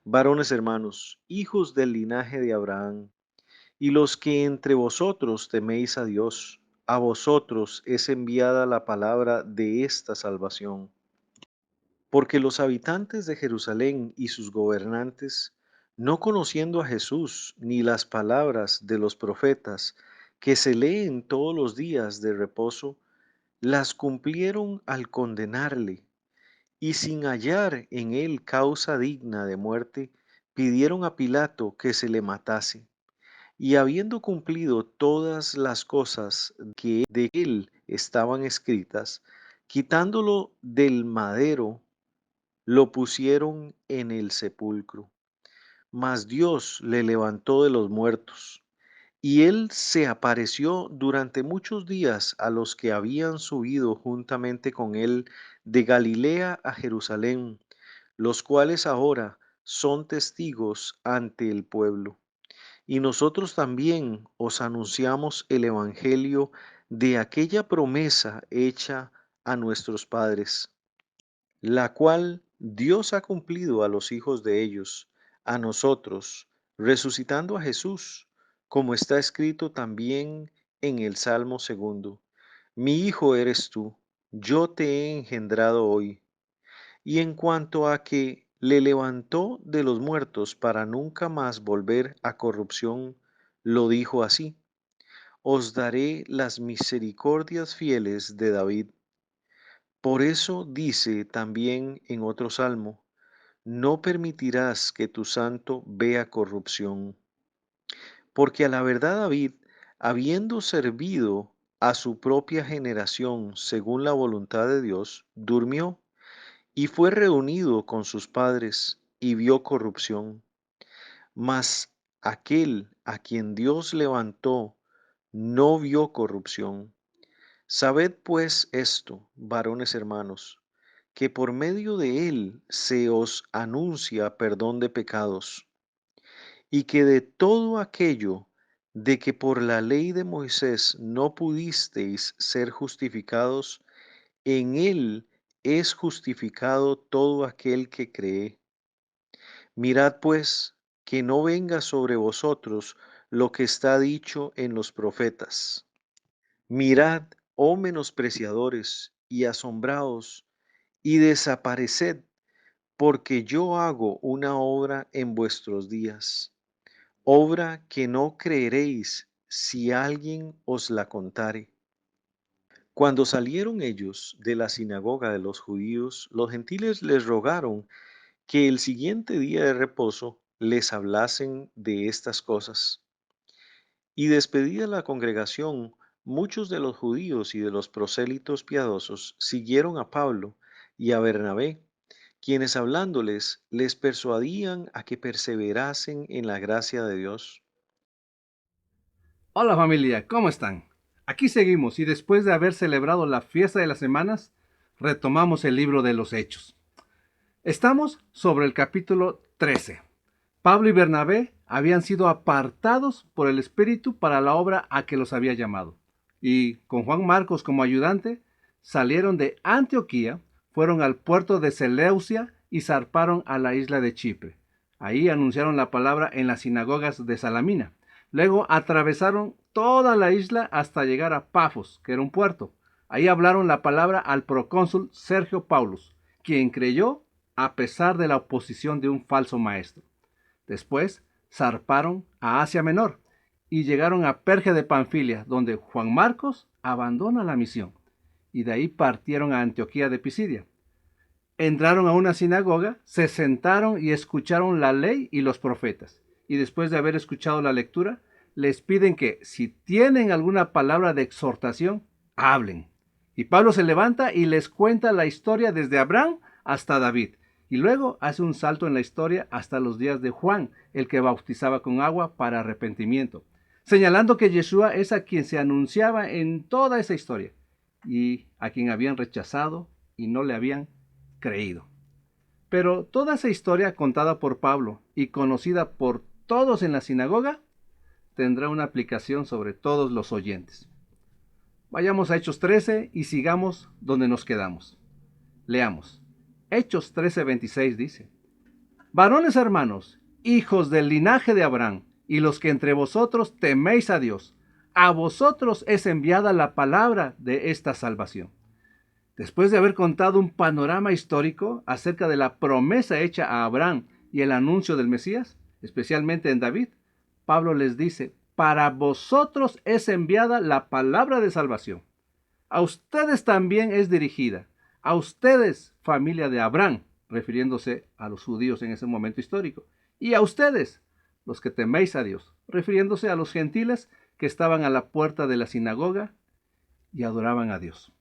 Varones hermanos, hijos del linaje de Abraham, y los que entre vosotros teméis a Dios, a vosotros es enviada la palabra de esta salvación. Porque los habitantes de Jerusalén y sus gobernantes, no conociendo a Jesús ni las palabras de los profetas que se leen todos los días de reposo, las cumplieron al condenarle, y sin hallar en él causa digna de muerte, pidieron a Pilato que se le matase. Y habiendo cumplido todas las cosas que de él estaban escritas, quitándolo del madero, lo pusieron en el sepulcro. Mas Dios le levantó de los muertos, y él se apareció durante muchos días a los que habían subido juntamente con él de Galilea a Jerusalén, los cuales ahora son testigos ante el pueblo. Y nosotros también os anunciamos el Evangelio de aquella promesa hecha a nuestros padres, la cual Dios ha cumplido a los hijos de ellos, a nosotros, resucitando a Jesús, como está escrito también en el Salmo segundo. Mi hijo eres tú, yo te he engendrado hoy. Y en cuanto a que le levantó de los muertos para nunca más volver a corrupción, lo dijo así: Os daré las misericordias fieles de David. Por eso dice también en otro salmo: No permitirás que tu santo vea corrupción. Porque a la verdad David, habiendo servido a su propia generación según la voluntad de Dios, durmió y fue reunido con sus padres y vio corrupción. Mas aquel a quien Dios levantó no vio corrupción. Sabed pues esto, varones hermanos, que por medio de él se os anuncia perdón de pecados, y que de todo aquello de que por la ley de Moisés no pudisteis ser justificados, en él es justificado todo aquel que cree. Mirad pues que no venga sobre vosotros lo que está dicho en los profetas. Mirad, oh menospreciadores, y asombraos, y desapareced, porque yo hago una obra en vuestros días, obra que no creeréis si alguien os la contare. Cuando salieron ellos de la sinagoga de los judíos, los gentiles les rogaron que el siguiente día de reposo les hablasen de estas cosas. Y despedida la congregación, muchos de los judíos y de los prosélitos piadosos siguieron a Pablo y a Bernabé, quienes hablándoles les persuadían a que perseverasen en la gracia de Dios. Hola familia, ¿cómo están? Aquí seguimos y después de haber celebrado la fiesta de las semanas, retomamos el libro de los Hechos. Estamos sobre el capítulo 13. Pablo y Bernabé habían sido apartados por el Espíritu para la obra a que los había llamado. Y con Juan Marcos como ayudante, salieron de Antioquía, fueron al puerto de Seleucia y zarparon a la isla de Chipre. Ahí anunciaron la palabra en las sinagogas de Salamina. Luego atravesaron toda la isla hasta llegar a Pafos, que era un puerto. Ahí hablaron la palabra al procónsul Sergio Paulus, quien creyó a pesar de la oposición de un falso maestro. Después zarparon a Asia Menor y llegaron a Perge de Panfilia, donde Juan Marcos abandona la misión, y de ahí partieron a Antioquía de Pisidia. Entraron a una sinagoga, se sentaron y escucharon la ley y los profetas. Y después de haber escuchado la lectura, les piden que, si tienen alguna palabra de exhortación, hablen. Y Pablo se levanta y les cuenta la historia desde Abraham hasta David. Y luego hace un salto en la historia hasta los días de Juan, el que bautizaba con agua para arrepentimiento, señalando que Yeshua es a quien se anunciaba en toda esa historia y a quien habían rechazado y no le habían creído. Pero toda esa historia contada por Pablo y conocida por todos en la sinagoga tendrá una aplicación sobre todos los oyentes. Vayamos a Hechos 13 y sigamos donde nos quedamos. Leamos. Hechos 13:26 dice: Varones hermanos, hijos del linaje de Abraham, y los que entre vosotros teméis a Dios, a vosotros es enviada la palabra de esta salvación. Después de haber contado un panorama histórico acerca de la promesa hecha a Abraham y el anuncio del Mesías, especialmente en David, Pablo les dice, para vosotros es enviada la palabra de salvación. A ustedes también es dirigida, a ustedes, familia de Abraham, refiriéndose a los judíos en ese momento histórico, y a ustedes, los que teméis a Dios, refiriéndose a los gentiles que estaban a la puerta de la sinagoga y adoraban a Dios.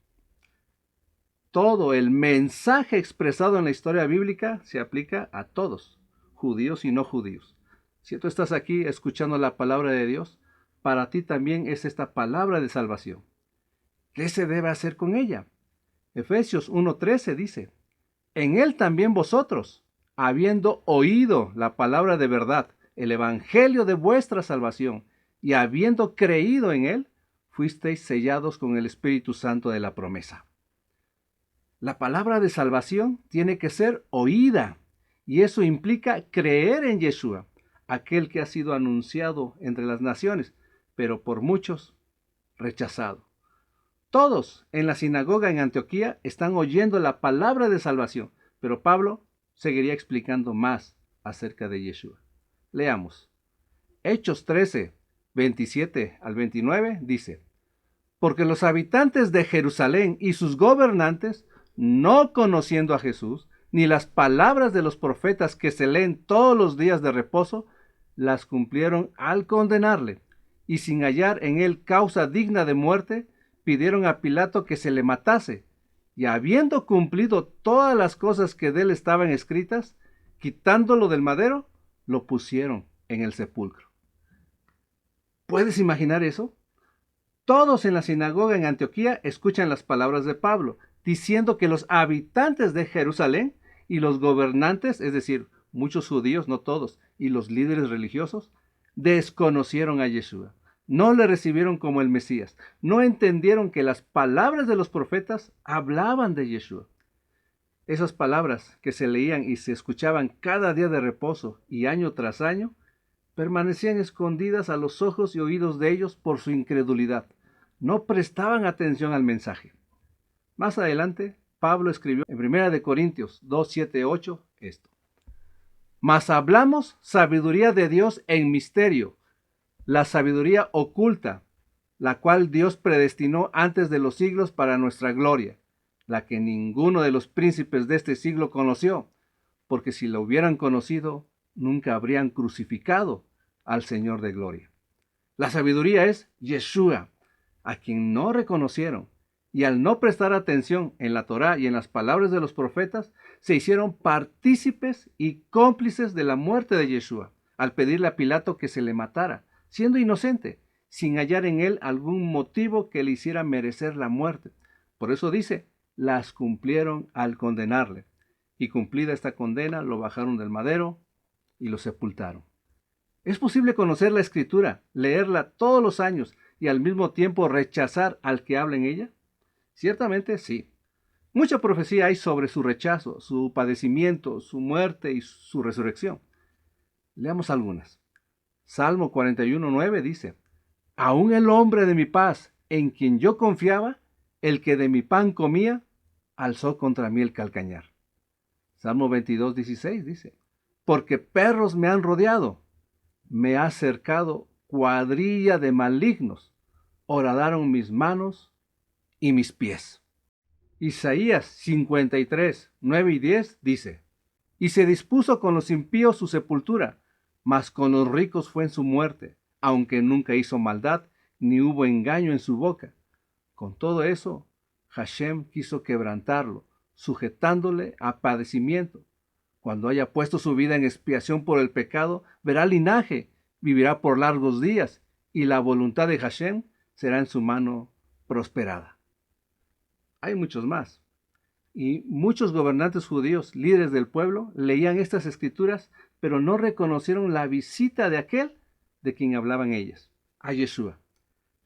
Todo el mensaje expresado en la historia bíblica se aplica a todos, judíos y no judíos. Si tú estás aquí escuchando la palabra de Dios, para ti también es esta palabra de salvación. ¿Qué se debe hacer con ella? Efesios 1:13 dice, en él también vosotros, habiendo oído la palabra de verdad, el evangelio de vuestra salvación, y habiendo creído en él, fuisteis sellados con el Espíritu Santo de la promesa. La palabra de salvación tiene que ser oída, y eso implica creer en Yeshua, aquel que ha sido anunciado entre las naciones, pero por muchos rechazado. Todos en la sinagoga en Antioquía están oyendo la palabra de salvación, pero Pablo seguiría explicando más acerca de Yeshua. Leamos. Hechos 13, 27 al 29 dice, porque los habitantes de Jerusalén y sus gobernantes, no conociendo a Jesús, ni las palabras de los profetas que se leen todos los días de reposo, las cumplieron al condenarle, y sin hallar en él causa digna de muerte, pidieron a Pilato que se le matase, y habiendo cumplido todas las cosas que de él estaban escritas, quitándolo del madero, lo pusieron en el sepulcro. ¿Puedes imaginar eso? Todos en la sinagoga en Antioquía escuchan las palabras de Pablo, diciendo que los habitantes de Jerusalén y los gobernantes, es decir, muchos judíos, no todos, y los líderes religiosos, desconocieron a Yeshua. No le recibieron como el Mesías. No entendieron que las palabras de los profetas hablaban de Yeshua. Esas palabras que se leían y se escuchaban cada día de reposo y año tras año, permanecían escondidas a los ojos y oídos de ellos por su incredulidad. No prestaban atención al mensaje. Más adelante, Pablo escribió en 1 Corintios 2, 7, 8 esto. Mas hablamos sabiduría de Dios en misterio, la sabiduría oculta, la cual Dios predestinó antes de los siglos para nuestra gloria, la que ninguno de los príncipes de este siglo conoció, porque si la hubieran conocido, nunca habrían crucificado al Señor de gloria. La sabiduría es Yeshua, a quien no reconocieron, y al no prestar atención en la Torá y en las palabras de los profetas, se hicieron partícipes y cómplices de la muerte de Yeshua, al pedirle a Pilato que se le matara, siendo inocente, sin hallar en él algún motivo que le hiciera merecer la muerte. Por eso dice, las cumplieron al condenarle. Y cumplida esta condena, lo bajaron del madero y lo sepultaron. ¿Es posible conocer la Escritura, leerla todos los años y al mismo tiempo rechazar al que habla en ella? Ciertamente sí. Mucha profecía hay sobre su rechazo, su padecimiento, su muerte y su resurrección. Leamos algunas. Salmo 41:9 dice, aún el hombre de mi paz, en quien yo confiaba, el que de mi pan comía, alzó contra mí el calcañar. Salmo 22:16 dice, porque perros me han rodeado, me ha cercado cuadrilla de malignos, horadaron mis manos y mis pies. Isaías 53, 9 y 10 dice, y se dispuso con los impíos su sepultura, mas con los ricos fue en su muerte, aunque nunca hizo maldad, ni hubo engaño en su boca. Con todo eso, Hashem quiso quebrantarlo, sujetándole a padecimiento. Cuando haya puesto su vida en expiación por el pecado, verá linaje, vivirá por largos días, y la voluntad de Hashem será en su mano prosperada. Hay muchos más. Y muchos gobernantes judíos, líderes del pueblo, leían estas escrituras, pero no reconocieron la visita de aquel de quien hablaban ellas, a Yeshua.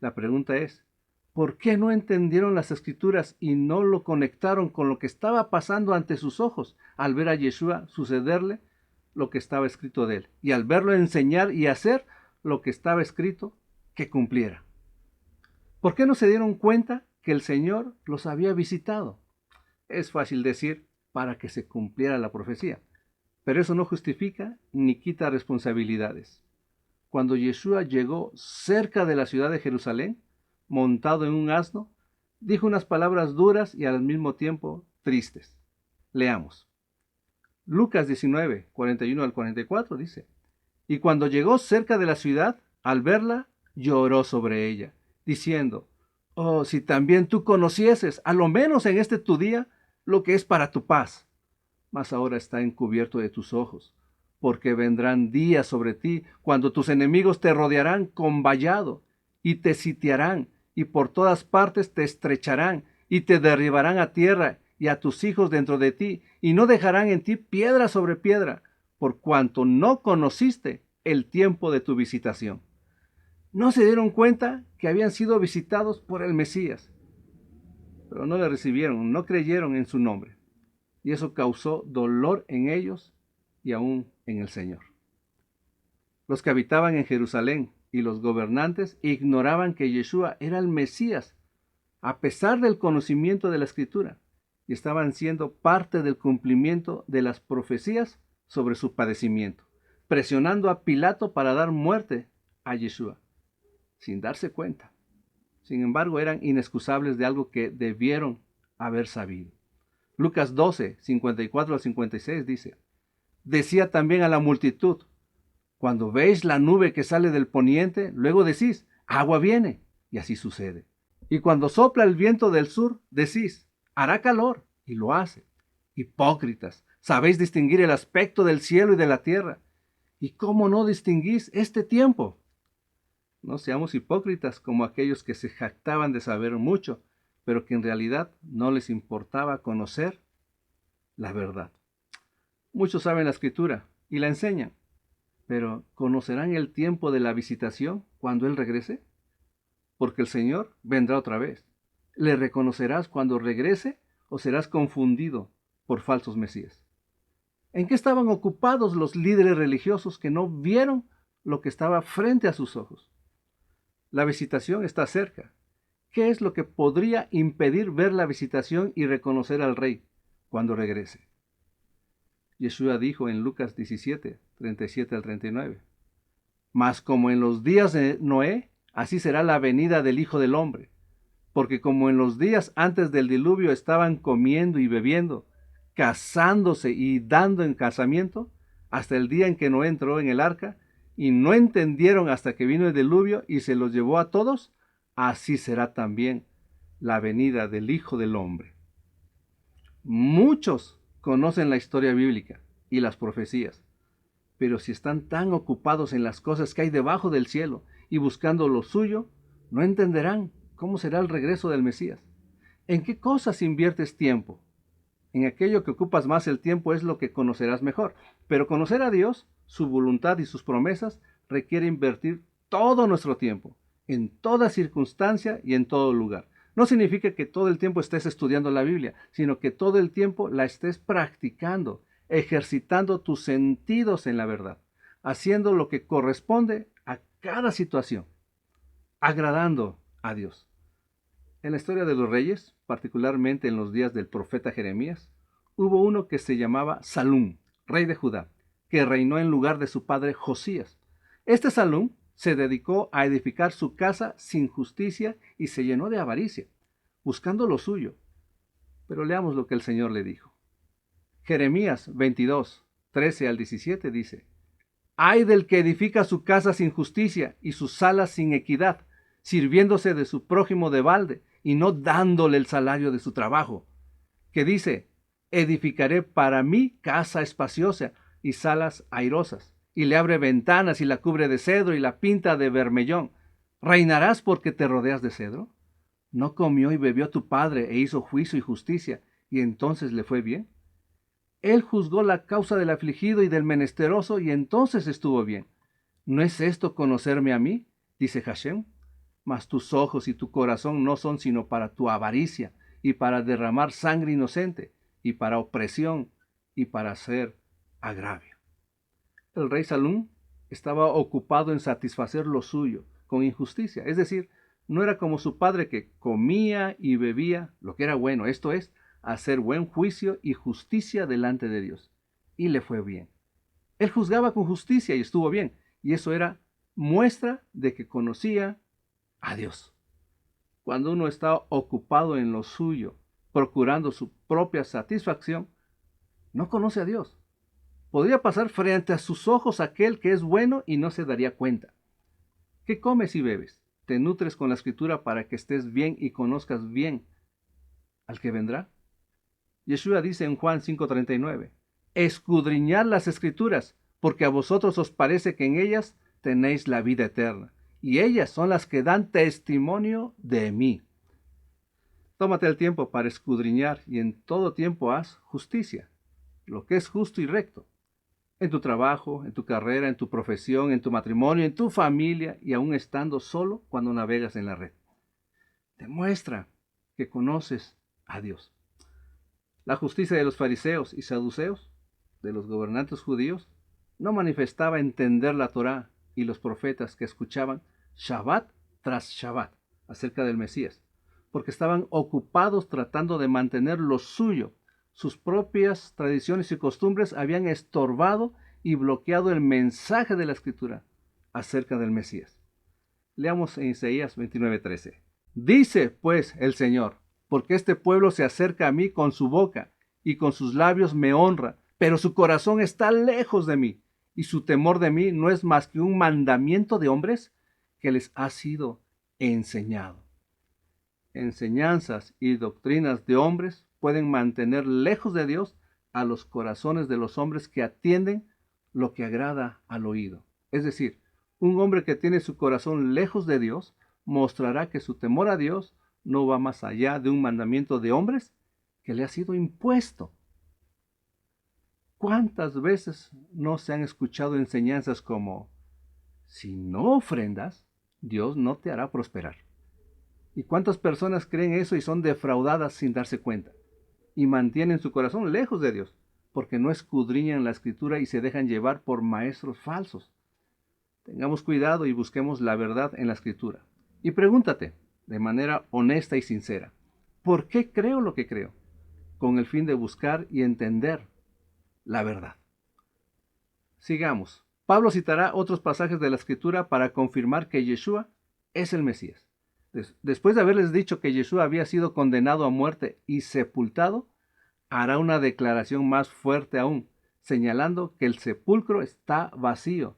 La pregunta es, ¿por qué no entendieron las escrituras y no lo conectaron con lo que estaba pasando ante sus ojos al ver a Yeshua sucederle lo que estaba escrito de él, y al verlo enseñar y hacer lo que estaba escrito, que cumpliera. ¿Por qué no se dieron cuenta que el Señor los había visitado? Es fácil decir, para que se cumpliera la profecía, pero eso no justifica ni quita responsabilidades. Cuando Yeshua llegó cerca de la ciudad de Jerusalén, montado en un asno, dijo unas palabras duras y al mismo tiempo tristes. Leamos. Lucas 19, 41 al 44 dice: Y cuando llegó cerca de la ciudad, al verla, lloró sobre ella, diciendo: Oh, si también tú conocieses, a lo menos en este tu día, lo que es para tu paz. Mas ahora está encubierto de tus ojos, porque vendrán días sobre ti cuando tus enemigos te rodearán con vallado, y te sitiarán, y por todas partes te estrecharán, y te derribarán a tierra, y a tus hijos dentro de ti, y no dejarán en ti piedra sobre piedra, por cuanto no conociste el tiempo de tu visitación. No se dieron cuenta que habían sido visitados por el Mesías, pero no le recibieron, no creyeron en su nombre. Y eso causó dolor en ellos y aún en el Señor. Los que habitaban en Jerusalén y los gobernantes ignoraban que Yeshua era el Mesías, a pesar del conocimiento de la Escritura, y estaban siendo parte del cumplimiento de las profecías sobre su padecimiento, presionando a Pilato para dar muerte a Yeshua, sin darse cuenta. Sin embargo, eran inexcusables de algo que debieron haber sabido. Lucas 12, 54 al 56 dice: Decía también a la multitud: Cuando veis la nube que sale del poniente, luego decís: agua viene, y así sucede. Y cuando sopla el viento del sur, decís: hará calor, y lo hace. Hipócritas, sabéis distinguir el aspecto del cielo y de la tierra. ¿Y cómo no distinguís este tiempo? No seamos hipócritas como aquellos que se jactaban de saber mucho, pero que en realidad no les importaba conocer la verdad. Muchos saben la Escritura y la enseñan, pero ¿conocerán el tiempo de la visitación cuando Él regrese? Porque el Señor vendrá otra vez. ¿Le reconocerás cuando regrese o serás confundido por falsos mesías? ¿En qué estaban ocupados los líderes religiosos que no vieron lo que estaba frente a sus ojos? La visitación está cerca. ¿Qué es lo que podría impedir ver la visitación y reconocer al Rey cuando regrese? Yeshua dijo en Lucas 17, 37 al 39: Mas como en los días de Noé, así será la venida del Hijo del Hombre. Porque como en los días antes del diluvio estaban comiendo y bebiendo, casándose y dando en casamiento, hasta el día en que Noé entró en el arca, y no entendieron hasta que vino el diluvio y se los llevó a todos, así será también la venida del Hijo del Hombre. Muchos conocen la historia bíblica y las profecías, pero si están tan ocupados en las cosas que hay debajo del cielo y buscando lo suyo, no entenderán cómo será el regreso del Mesías. ¿En qué cosas inviertes tiempo? En aquello que ocupas más el tiempo es lo que conocerás mejor, pero conocer a Dios, su voluntad y sus promesas requiere invertir todo nuestro tiempo, en toda circunstancia y en todo lugar. No significa que todo el tiempo estés estudiando la Biblia, sino que todo el tiempo la estés practicando, ejercitando tus sentidos en la verdad, haciendo lo que corresponde a cada situación, agradando a Dios. En la historia de los reyes, particularmente en los días del profeta Jeremías, hubo uno que se llamaba Salum, rey de Judá, que reinó en lugar de su padre Josías. Este Salum se dedicó a edificar su casa sin justicia y se llenó de avaricia, buscando lo suyo. Pero leamos lo que el Señor le dijo. Jeremías 22, 13 al 17 dice: Ay del que edifica su casa sin justicia y sus salas sin equidad, sirviéndose de su prójimo de balde y no dándole el salario de su trabajo, que dice: edificaré para mí casa espaciosa y salas airosas, y le abre ventanas y la cubre de cedro y la pinta de bermellón. ¿Reinarás porque te rodeas de cedro? ¿No comió y bebió tu padre e hizo juicio y justicia, y entonces le fue bien? Él juzgó la causa del afligido y del menesteroso, y entonces estuvo bien. ¿No es esto conocerme a mí? Dice Hashem. Mas tus ojos y tu corazón no son sino para tu avaricia, y para derramar sangre inocente, y para opresión, y para hacer agravio. El rey Salum estaba ocupado en satisfacer lo suyo con injusticia, es decir, no era como su padre que comía y bebía lo que era bueno, esto es, hacer buen juicio y justicia delante de Dios. Y le fue bien. Él juzgaba con justicia y estuvo bien, y eso era muestra de que conocía a Dios. Cuando uno está ocupado en lo suyo, procurando su propia satisfacción, no conoce a Dios. Podría pasar frente a sus ojos aquel que es bueno y no se daría cuenta. ¿Qué comes y bebes? ¿Te nutres con la escritura para que estés bien y conozcas bien al que vendrá? Yeshua dice en Juan 5:39, escudriñad las escrituras, porque a vosotros os parece que en ellas tenéis la vida eterna, y ellas son las que dan testimonio de mí. Tómate el tiempo para escudriñar y en todo tiempo haz justicia, lo que es justo y recto, en tu trabajo, en tu carrera, en tu profesión, en tu matrimonio, en tu familia y aún estando solo cuando navegas en la red. Demuestra que conoces a Dios. La justicia de los fariseos y saduceos, de los gobernantes judíos, no manifestaba entender la Torá y los profetas que escuchaban Shabbat tras Shabbat acerca del Mesías, porque estaban ocupados tratando de mantener lo suyo. Sus propias tradiciones y costumbres habían estorbado y bloqueado el mensaje de la Escritura acerca del Mesías. Leamos en Isaías 29:13. Dice pues el Señor, porque este pueblo se acerca a mí con su boca y con sus labios me honra, pero su corazón está lejos de mí, y su temor de mí no es más que un mandamiento de hombres que les ha sido enseñado. Enseñanzas y doctrinas de hombres pueden mantener lejos de Dios a los corazones de los hombres que atienden lo que agrada al oído. Es decir, un hombre que tiene su corazón lejos de Dios mostrará que su temor a Dios no va más allá de un mandamiento de hombres que le ha sido impuesto. ¿Cuántas veces no se han escuchado enseñanzas como, si no ofrendas, Dios no te hará prosperar? ¿Y cuántas personas creen eso y son defraudadas sin darse cuenta? Y mantienen su corazón lejos de Dios, porque no escudriñan la escritura y se dejan llevar por maestros falsos. Tengamos cuidado y busquemos la verdad en la escritura. Y pregúntate, de manera honesta y sincera, ¿por qué creo lo que creo? Con el fin de buscar y entender la verdad. Sigamos. Pablo citará otros pasajes de la escritura para confirmar que Yeshua es el Mesías. Después de haberles dicho que Yeshua había sido condenado a muerte y sepultado, hará una declaración más fuerte aún, señalando que el sepulcro está vacío,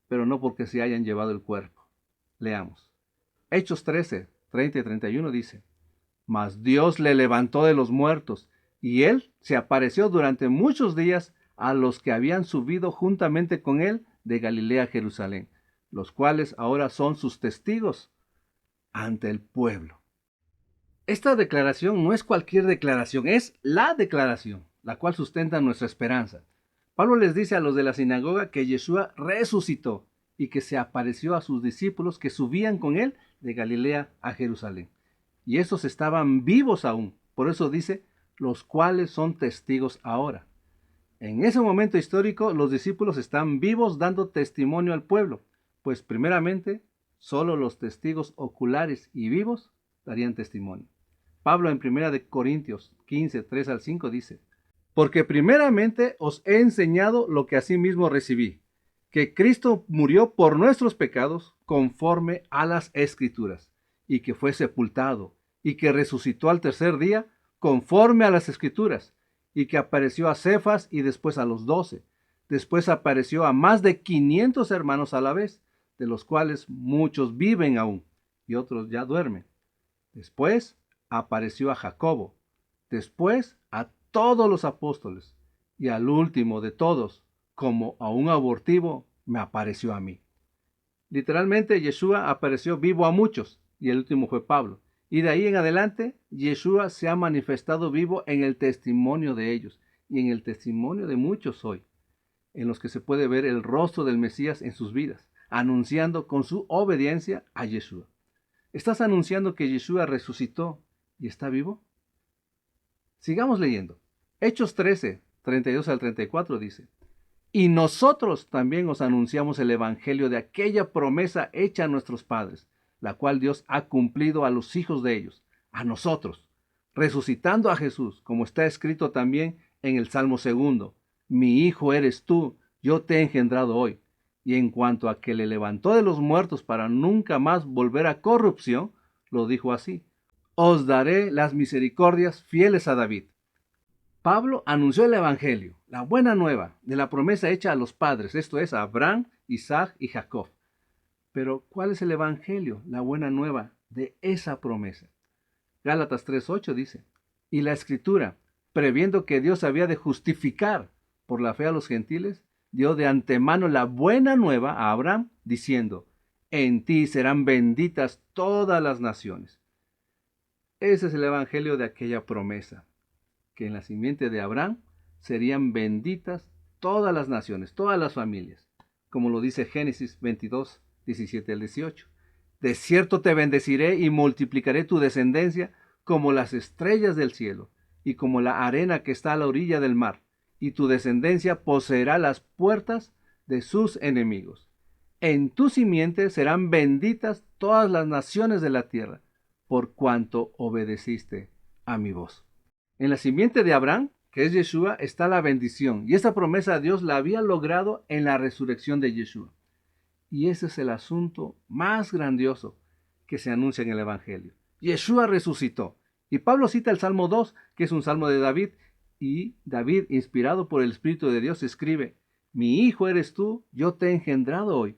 pero no porque se hayan llevado el cuerpo. Leamos. Hechos 13, 30 y 31 dice, mas Dios le levantó de los muertos, y él se apareció durante muchos días a los que habían subido juntamente con él de Galilea a Jerusalén, los cuales ahora son sus testigos ante el pueblo. Esta declaración no es cualquier declaración, es la declaración, la cual sustenta nuestra esperanza. Pablo les dice a los de la sinagoga que Yeshua resucitó y que se apareció a sus discípulos que subían con él de Galilea a Jerusalén. Y estos estaban vivos aún, por eso dice, los cuales son testigos ahora. En ese momento histórico, los discípulos están vivos dando testimonio al pueblo, pues primeramente, solo los testigos oculares y vivos darían testimonio. Pablo en 1 Corintios 15, 3 al 5 dice, porque primeramente os he enseñado lo que asimismo recibí, que Cristo murió por nuestros pecados conforme a las Escrituras, y que fue sepultado, y que resucitó al tercer día conforme a las Escrituras, y que apareció a Cefas y después a los 12. Después apareció a más de 500 hermanos a la vez, de los cuales muchos viven aún y otros ya duermen. Después apareció a Jacobo, después a todos los apóstoles, y al último de todos, como a un abortivo, me apareció a mí. Literalmente, Yeshua apareció vivo a muchos, y el último fue Pablo. Y de ahí en adelante, Yeshua se ha manifestado vivo en el testimonio de ellos, y en el testimonio de muchos hoy, en los que se puede ver el rostro del Mesías en sus vidas, anunciando con su obediencia a Yeshua. ¿Estás anunciando que Yeshua resucitó y está vivo? Sigamos leyendo. Hechos 13, 32 al 34 dice, Y nosotros también os anunciamos el evangelio de aquella promesa hecha a nuestros padres, la cual Dios ha cumplido a los hijos de ellos, a nosotros, resucitando a Jesús, como está escrito también en el Salmo 2. Mi hijo eres tú, yo te he engendrado hoy. Y en cuanto a que le levantó de los muertos para nunca más volver a corrupción, lo dijo así: os daré las misericordias fieles a David. Pablo anunció el Evangelio, la buena nueva de la promesa hecha a los padres, esto es, a Abraham, Isaac y Jacob. Pero, ¿cuál es el Evangelio, la buena nueva de esa promesa? Gálatas 3:8 dice: y la Escritura, previendo que Dios había de justificar por la fe a los gentiles, dio de antemano la buena nueva a Abraham, diciendo: en ti serán benditas todas las naciones. Ese es el Evangelio de aquella promesa, que en la simiente de Abraham serían benditas todas las naciones, todas las familias, como lo dice Génesis 22, 17 al 18. De cierto te bendeciré y multiplicaré tu descendencia como las estrellas del cielo y como la arena que está a la orilla del mar, y tu descendencia poseerá las puertas de sus enemigos. En tu simiente serán benditas todas las naciones de la tierra, por cuanto obedeciste a mi voz. En la simiente de Abraham, que es Yeshua, está la bendición. Y esa promesa Dios la había logrado en la resurrección de Yeshua. Y ese es el asunto más grandioso que se anuncia en el Evangelio. Yeshua resucitó. Y Pablo cita el Salmo 2, que es un salmo de David. Y David, inspirado por el Espíritu de Dios, escribe: mi hijo eres tú, yo te he engendrado hoy.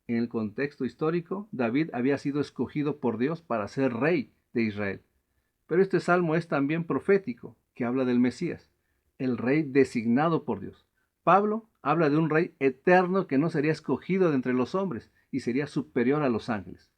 En el contexto histórico, David había sido escogido por Dios para ser rey de Israel. Pero este salmo es también profético, que habla del Mesías, el rey designado por Dios. Pablo habla de un rey eterno que no sería escogido de entre los hombres y sería superior a los ángeles.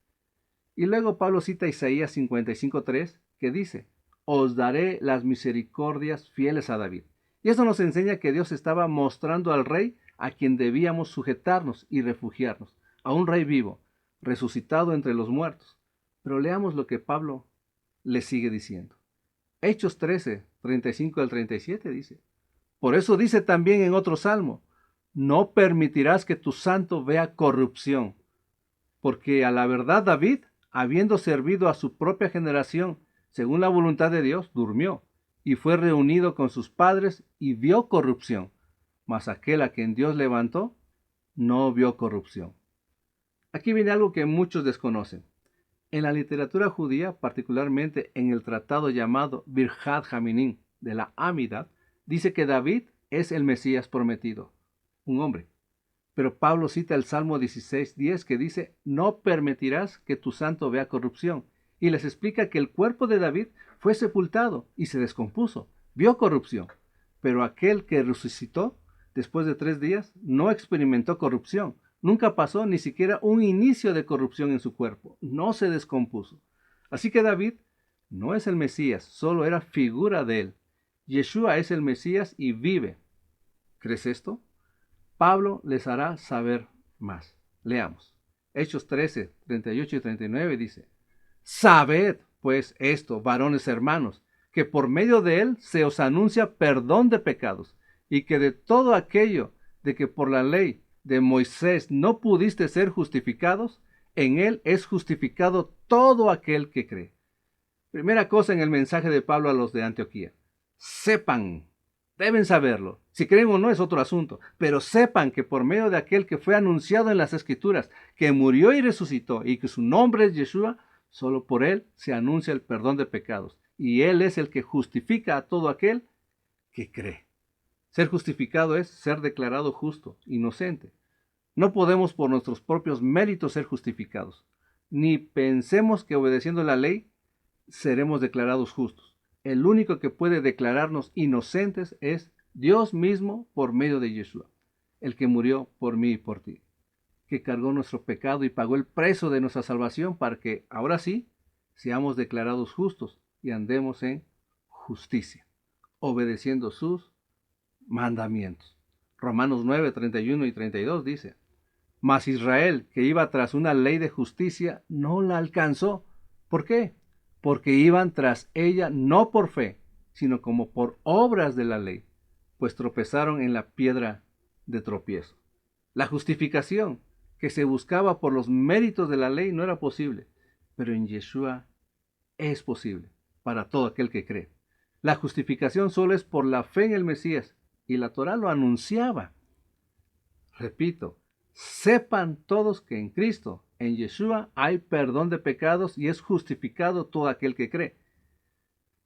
Y luego Pablo cita Isaías 55:3, que dice: os daré las misericordias fieles a David. Y eso nos enseña que Dios estaba mostrando al rey a quien debíamos sujetarnos y refugiarnos, a un rey vivo, resucitado entre los muertos. Pero leamos lo que Pablo le sigue diciendo. Hechos 13, 35 al 37 dice: por eso dice también en otro salmo: no permitirás que tu santo vea corrupción. Porque a la verdad David, habiendo servido a su propia generación, según la voluntad de Dios, durmió, y fue reunido con sus padres y vio corrupción. Mas aquel a quien Dios levantó, no vio corrupción. Aquí viene algo que muchos desconocen. En la literatura judía, particularmente en el tratado llamado Birjat Haminim de la Amidad, dice que David es el Mesías prometido, un hombre. Pero Pablo cita el Salmo 16:10, que dice: no permitirás que tu santo vea corrupción. Y les explica que el cuerpo de David fue sepultado y se descompuso, vio corrupción. Pero aquel que resucitó después de 3 días no experimentó corrupción. Nunca pasó ni siquiera un inicio de corrupción en su cuerpo. No se descompuso. Así que David no es el Mesías, solo era figura de él. Yeshua es el Mesías y vive. ¿Crees esto? Pablo les hará saber más. Leamos. Hechos 13, 38 y 39 dice: sabed, pues, esto, varones hermanos, que por medio de él se os anuncia perdón de pecados, y que de todo aquello de que por la ley de Moisés no pudiste ser justificados, en él es justificado todo aquel que cree. Primera cosa en el mensaje de Pablo a los de Antioquía: sepan, deben saberlo. Si creen o no es otro asunto, pero sepan que por medio de aquel que fue anunciado en las Escrituras, que murió y resucitó, y que su nombre es Yeshua, solo por él se anuncia el perdón de pecados. Y él es el que justifica a todo aquel que cree. Ser justificado es ser declarado justo, inocente. No podemos por nuestros propios méritos ser justificados, ni pensemos que obedeciendo la ley seremos declarados justos. El único que puede declararnos inocentes es Dios mismo por medio de Yeshua, el que murió por mí y por ti, que cargó nuestro pecado y pagó el precio de nuestra salvación para que ahora sí seamos declarados justos y andemos en justicia, obedeciendo sus mandamientos. Romanos 9, 31 y 32 dice: mas Israel, que iba tras una ley de justicia, no la alcanzó. ¿Por qué? Porque iban tras ella no por fe, sino como por obras de la ley, pues tropezaron en la piedra de tropiezo. La justificación que se buscaba por los méritos de la ley no era posible, pero en Yeshua es posible para todo aquel que cree. La justificación solo es por la fe en el Mesías, y la Torá lo anunciaba. Repito, sepan todos que en Cristo, en Yeshua, hay perdón de pecados y es justificado todo aquel que cree.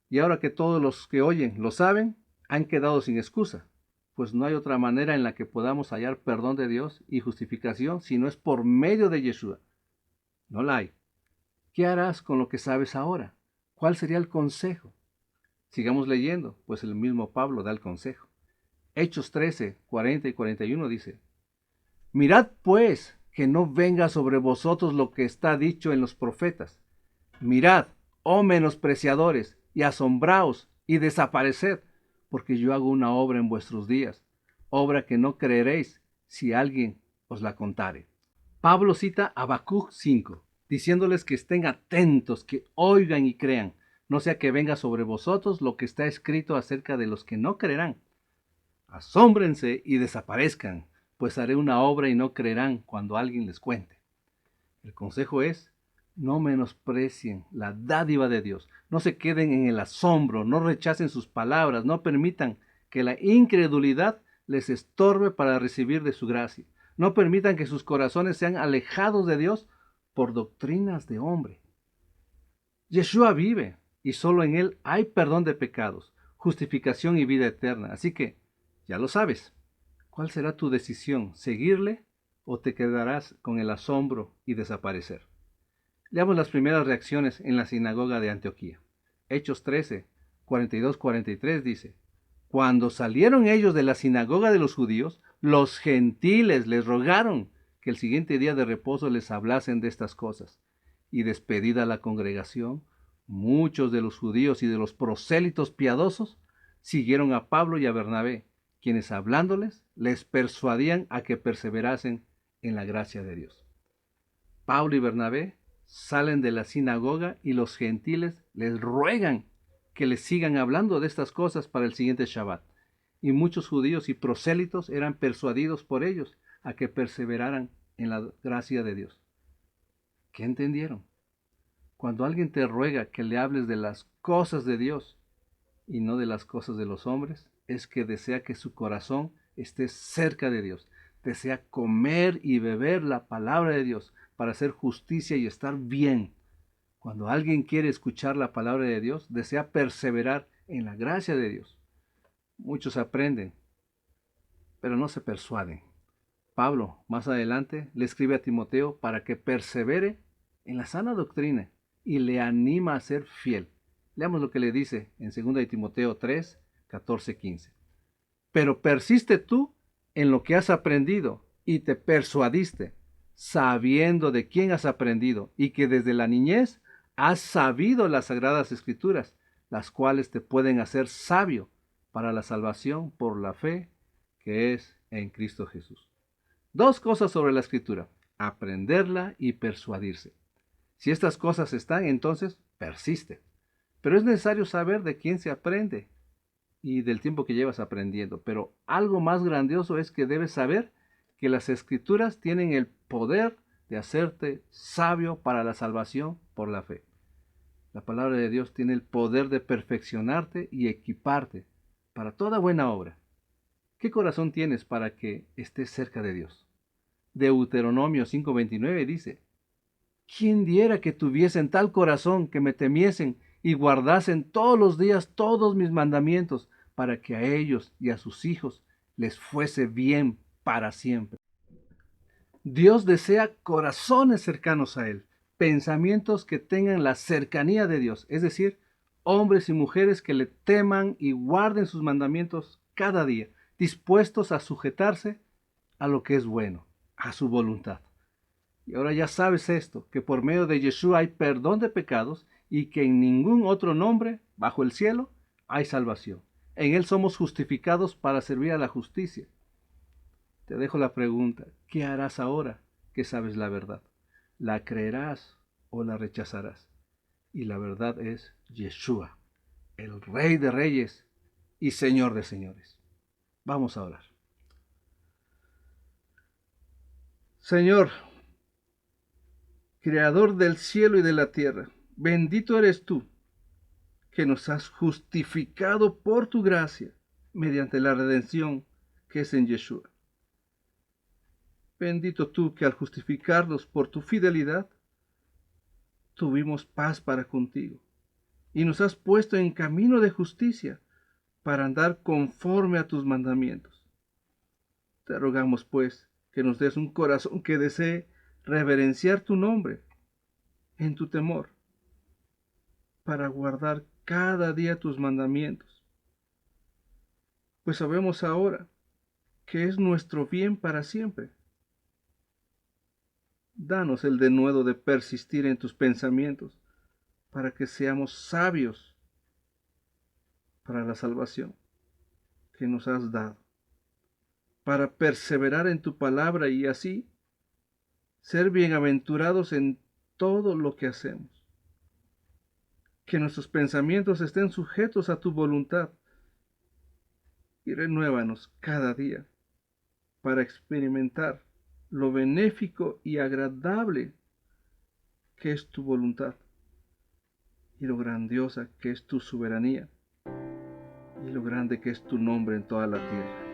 Y ahora que todos los que oyen lo saben, han quedado sin excusa, pues no hay otra manera en la que podamos hallar perdón de Dios y justificación si no es por medio de Yeshua. No la hay. ¿Qué harás con lo que sabes ahora? ¿Cuál sería el consejo? Sigamos leyendo, pues el mismo Pablo da el consejo. Hechos 13, 40 y 41 dice: Mirad pues que no venga sobre vosotros lo que está dicho en los profetas. Mirad, oh menospreciadores, y asombraos y desapareced, porque yo hago una obra en vuestros días, obra que no creeréis si alguien os la contare. Pablo cita a Habacuc 5, diciéndoles que estén atentos, que oigan y crean, no sea que venga sobre vosotros lo que está escrito acerca de los que no creerán. Asómbrense y desaparezcan, pues haré una obra y no creerán cuando alguien les cuente. El consejo es: no menosprecien la dádiva de Dios, no se queden en el asombro, no rechacen sus palabras, no permitan que la incredulidad les estorbe para recibir de su gracia. No permitan que sus corazones sean alejados de Dios por doctrinas de hombre. Yeshua vive y solo en Él hay perdón de pecados, justificación y vida eterna. Así que, ya lo sabes, ¿cuál será tu decisión? ¿Seguirle o te quedarás con el asombro y desaparecer? Leamos las primeras reacciones en la sinagoga de Antioquía. Hechos 13, 42-43 dice: Cuando salieron ellos de la sinagoga de los judíos, los gentiles les rogaron que el siguiente día de reposo les hablasen de estas cosas. Y despedida la congregación, muchos de los judíos y de los prosélitos piadosos siguieron a Pablo y a Bernabé, quienes hablándoles les persuadían a que perseverasen en la gracia de Dios. Pablo y Bernabé salen de la sinagoga y los gentiles les ruegan que les sigan hablando de estas cosas para el siguiente Shabbat. Y muchos judíos y prosélitos eran persuadidos por ellos a que perseveraran en la gracia de Dios. ¿Qué entendieron? Cuando alguien te ruega que le hables de las cosas de Dios y no de las cosas de los hombres, es que desea que su corazón esté cerca de Dios. Desea comer y beber la palabra de Dios para hacer justicia y estar bien. Cuando alguien quiere escuchar la palabra de Dios, desea perseverar en la gracia de Dios. Muchos aprenden, pero no se persuaden. Pablo, más adelante, le escribe a Timoteo para que persevere en la sana doctrina y le anima a ser fiel. Leamos lo que le dice en 2 de Timoteo 3, 14, 15. Pero persiste tú en lo que has aprendido y te persuadiste, sabiendo de quién has aprendido y que desde la niñez has sabido las sagradas escrituras, las cuales te pueden hacer sabio para la salvación por la fe que es en Cristo Jesús. Dos cosas sobre la escritura: aprenderla y persuadirse. Si estas cosas están, entonces persiste. Pero es necesario saber de quién se aprende y del tiempo que llevas aprendiendo. Pero algo más grandioso es que debes saber que las escrituras tienen el poder de hacerte sabio para la salvación por la fe. La palabra de Dios tiene el poder de perfeccionarte y equiparte para toda buena obra. ¿Qué corazón tienes para que estés cerca de Dios? Deuteronomio 5:29 dice: ¿Quién diera que tuviesen tal corazón que me temiesen y guardasen todos los días todos mis mandamientos, para que a ellos y a sus hijos les fuese bien para siempre? Dios desea corazones cercanos a Él, pensamientos que tengan la cercanía de Dios, es decir, hombres y mujeres que le teman y guarden sus mandamientos cada día, dispuestos a sujetarse a lo que es bueno, a su voluntad. Y ahora ya sabes esto, que por medio de Yeshua hay perdón de pecados y que en ningún otro nombre bajo el cielo hay salvación. En Él somos justificados para servir a la justicia. Te dejo la pregunta: ¿qué harás ahora que sabes la verdad? ¿La creerás o la rechazarás? Y la verdad es Yeshua, el Rey de Reyes y Señor de Señores. Vamos a orar. Señor, Creador del cielo y de la tierra, bendito eres tú, que nos has justificado por tu gracia, mediante la redención que es en Yeshua. Bendito tú, que al justificarnos por tu fidelidad, tuvimos paz para contigo, y nos has puesto en camino de justicia para andar conforme a tus mandamientos. Te rogamos, pues, que nos des un corazón que desee reverenciar tu nombre en tu temor, para guardar cada día tus mandamientos, pues sabemos ahora que es nuestro bien para siempre. Danos el denuedo de persistir en tus pensamientos, para que seamos sabios para la salvación que nos has dado, para perseverar en tu palabra y así ser bienaventurados en todo lo que hacemos. Que nuestros pensamientos estén sujetos a tu voluntad y renuévanos cada día para experimentar lo benéfico y agradable que es tu voluntad y lo grandiosa que es tu soberanía y lo grande que es tu nombre en toda la tierra.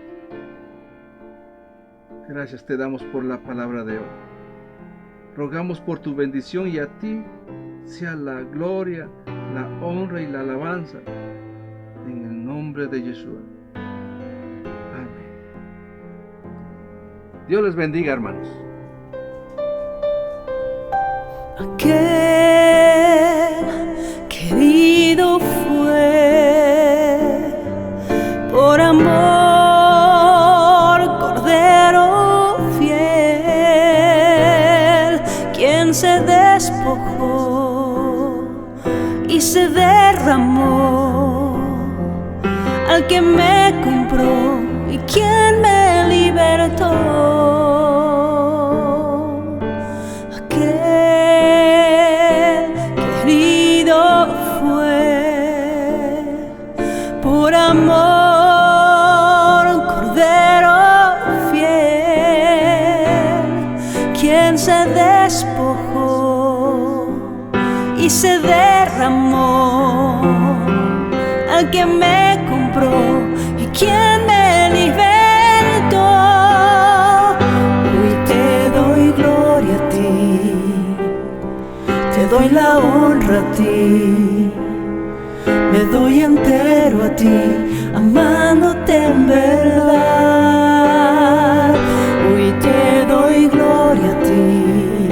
Gracias te damos por la palabra de hoy. Rogamos por tu bendición y a ti sea la gloria, la honra y la alabanza en el nombre de Yeshua. Amén. Dios les bendiga, hermanos. Aquel querido fue por amor, Cordero fiel, quien se despojó y se derramó, al que me compró y quien me libertó. Por amor, Cordero fiel, quien se despojó y se derramó, al que me compró y quien me libertó. Hoy te doy gloria a ti, te doy la honra a ti. Me doy entero a ti, amándote en verdad. Hoy te doy gloria a ti,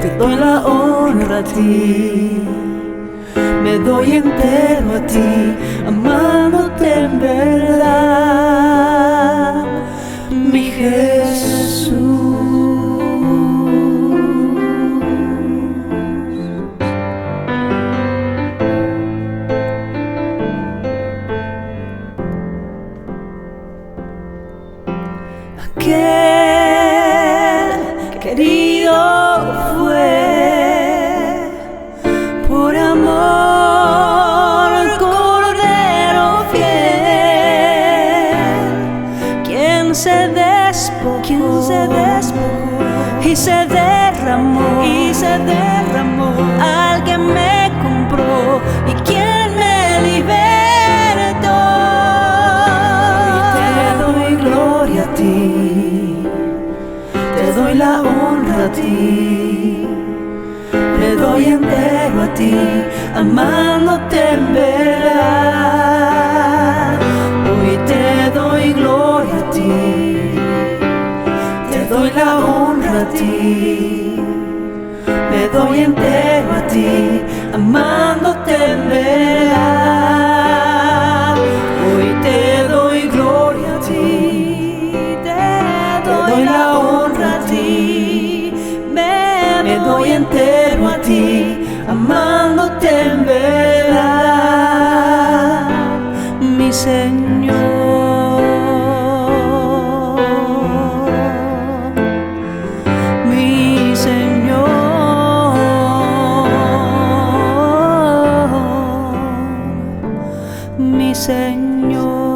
te doy la honra a ti. Me doy entero a ti, amándote en verdad, mi Jesús. Aquel querido fue por amor, Cordero fiel, quien se despojó y se derramó, al que me compró y quien me libertó. Te doy gloria a ti, te doy la honra a ti. Me doy entero a ti, amándote en verdad. Hoy te doy gloria a ti, te doy la honra a ti. Me doy entero a ti, amándote en verdad. Hoy te doy gloria a ti, te doy la honra a ti. Me doy entero a ti, amándote en verdad, mi Señor, mi Señor, mi Señor.